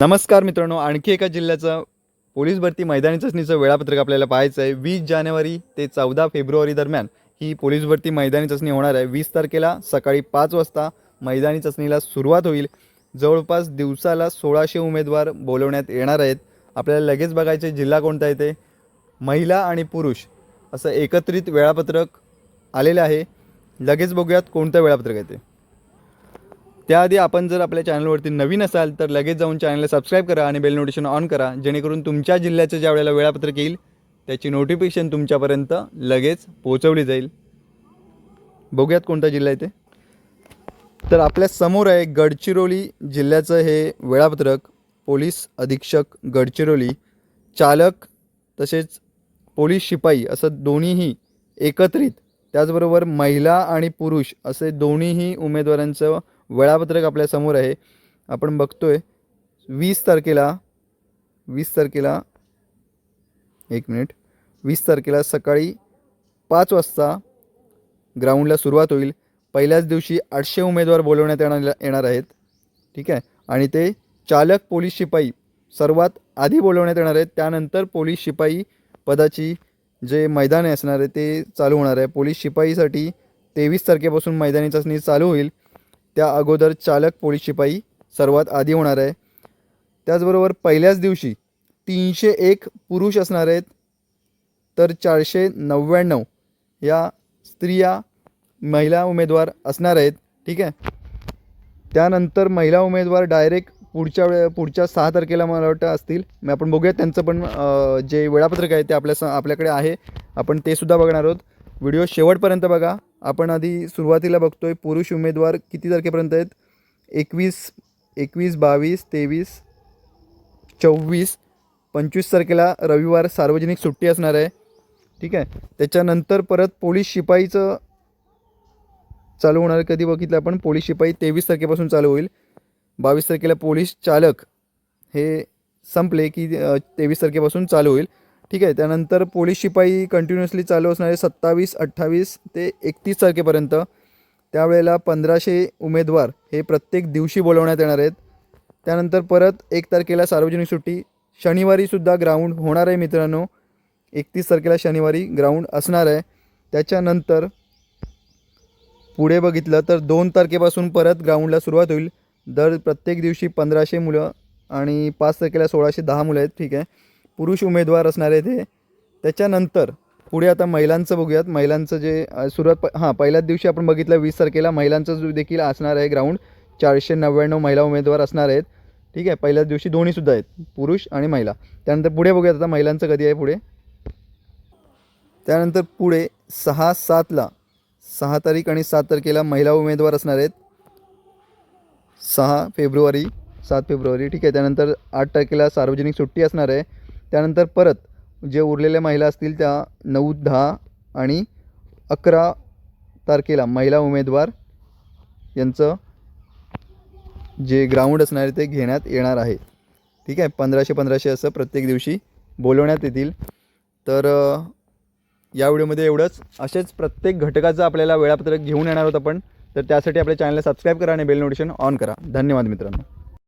नमस्कार मित्रांनो, आणखी एका जिल्ह्याचं पोलीस भरती मैदानी चाचणीचं वेळापत्रक आपल्याला पाहायचं आहे। 20 जानेवारी ते 14 फेब्रुवारी दरम्यान ही पोलीस भरती मैदानी चाचणी होणार आहे। 20 तारखेला सकाळी 5 वाजता मैदानी चाचणीला सुरुवात होईल। जवळपास दिवसाला 1600 उमेदवार बोलवण्यात येणार आहेत। आपल्याला लगेच बघायचे जिल्हा कोणता आहे ते। महिला आणि पुरुष असं एकत्रित वेळापत्रक आलेलं आहे। लगेच बघूयात कोणतं वेळापत्रक आहे ते। त्याआधी आपण जर आपल्या चॅनलवरती नवीन असाल तर लगेच जाऊन चॅनलला सबस्क्राइब करा आणि बेल नोटिफिकेशन ऑन करा, जेणेकरून तुमच्या जिल्ह्याचं ज्या वेळेला वेळापत्रक येईल त्याची नोटिफिकेशन तुमच्यापर्यंत लगेच पोहोचवली जाईल। बघूयात कोणता जिल्हा आहे ते। तर आपल्या समोर आहे गडचिरोली जिल्ह्याचं हे वेळापत्रक। पोलीस अधीक्षक गडचिरोली, चालक तसेच पोलीस शिपाई असं दोन्हीही एकत्रित, त्याचबरोबर महिला आणि पुरुष असे दोन्हीही उमेदवारांचं वेळापत्रक आपल्या समोर आहे। आपण बघतोय 20 तारखेला 20 तारखेला सकाळी 5 वाजता ग्राउंडला सुरुवात होईल। पहिल्याच दिवशी 800 उमेदवार बोलवण्यात येणार आहेत, ठीक आहे। आणि ते चालक पोलीस शिपाई सर्वात आधी बोलवण्यात येणार आहेत। त्यानंतर पोलीस शिपाई पदाची जे मैदान असणार आहे ते चालू होणार आहे। पोलीस शिपाईसाठी 23 तारखेपासून मैदानी चाचणी चालू होईल। त्या अगोदर चालक पोलीस शिपाई सर्वात आधी होणार आहे। त्याचबरोबर पहिल्याच दिवशी 301 पुरुष असणार आहेत, तर 499 या स्त्रिया महिला उमेदवार असणार आहेत, ठीक आहे। त्यानंतर महिला उमेदवार डायरेक्ट पुढच्या 6 तारखेला मला वाटतं असतील। मग आपण बघूया त्यांचं पण जे वेळापत्रक आहे ते आपल्याकडे आहे, आपण ते सुद्धा बघणार आहोत। व्हिडिओ शेवटपर्यंत बघा। आपण आधी सुरुवातीला बघतोय पुरुष उमेदवार किती तारखेपर्यंत आहेत। 21, 22, 23, 24, 25 तारखेला रविवार सार्वजनिक सुट्टी असणार आहे, ठीक आहे। त्याच्यानंतर परत पोलीस शिपाईचं चालू होणार कधी बघितलं आपण, पोलीस शिपाई 23 तारखेपासून चालू होईल। 22 तारखेला पोलीस चालक हे संपले की 23 तारखेपासून चालू होईल, ठीक आहे। त्यानंतर पोलीस शिपाई कंटिन्युअसली चालू असणार आहे 27, 28 ते 31 तारखेपर्यंत। त्यावेळेला 1500 उमेदवार हे प्रत्येक दिवशी बोलवण्यात येणार आहेत। त्यानंतर परत 1 तारखेला सार्वजनिक सुट्टी, शनिवारीसुद्धा ग्राउंड होणार आहे मित्रांनो। 31 तारखेला शनिवारी ग्राउंड असणार आहे। त्याच्यानंतर पुढे बघितलं तर 2 तारखेपासून परत ग्राउंडला सुरुवात होईल। प्रत्येक दिवशी 1500 मुलं आणि 5 तारखेला 1610 मुलं आहेत, ठीक आहे। पुरुष उमेदवार असणार आहेत हे। त्याच्यानंतर पुढे आता महिलांचं बघूयात। महिलांचं जे पहिल्याच दिवशी आपण बघितलं 20 तारखेला महिलांचं देखील असणार आहे ग्राउंड। 499 महिला उमेदवार असणार आहेत, ठीक आहे। पहिल्याच दिवशी दोन्हीसुद्धा आहेत, पुरुष आणि महिला। त्यानंतर पुढे बघूयात आता महिलांचं कधी आहे पुढे। त्यानंतर पुढे 6 तारीख आणि 7 तारखेला महिला उमेदवार असणार आहेत। 7 फेब्रुवारी, ठीक आहे। त्यानंतर 8 तारखेला सार्वजनिक सुट्टी असणार आहे। त्यानंतर परत जे उरलेल्या महिला असतील त्या 9, 10 आणि 11 तारखेला महिला उमेदवार यांचं जे ग्राउंड असणार आहे ते घेण्यात येणार आहे, ठीक आहे। 1500 असं प्रत्येक दिवशी बोलवण्यात येतील। तर या व्हिडिओमध्ये एवढंच। असेच प्रत्येक घटकाचं आपल्याला वेळापत्रक घेऊन येणार आहोत आपण। तर त्यासाठी आपल्या चॅनलला सबस्क्राइब करा आणि बेल नोटिफिकेशन ऑन करा। धन्यवाद मित्रांनो।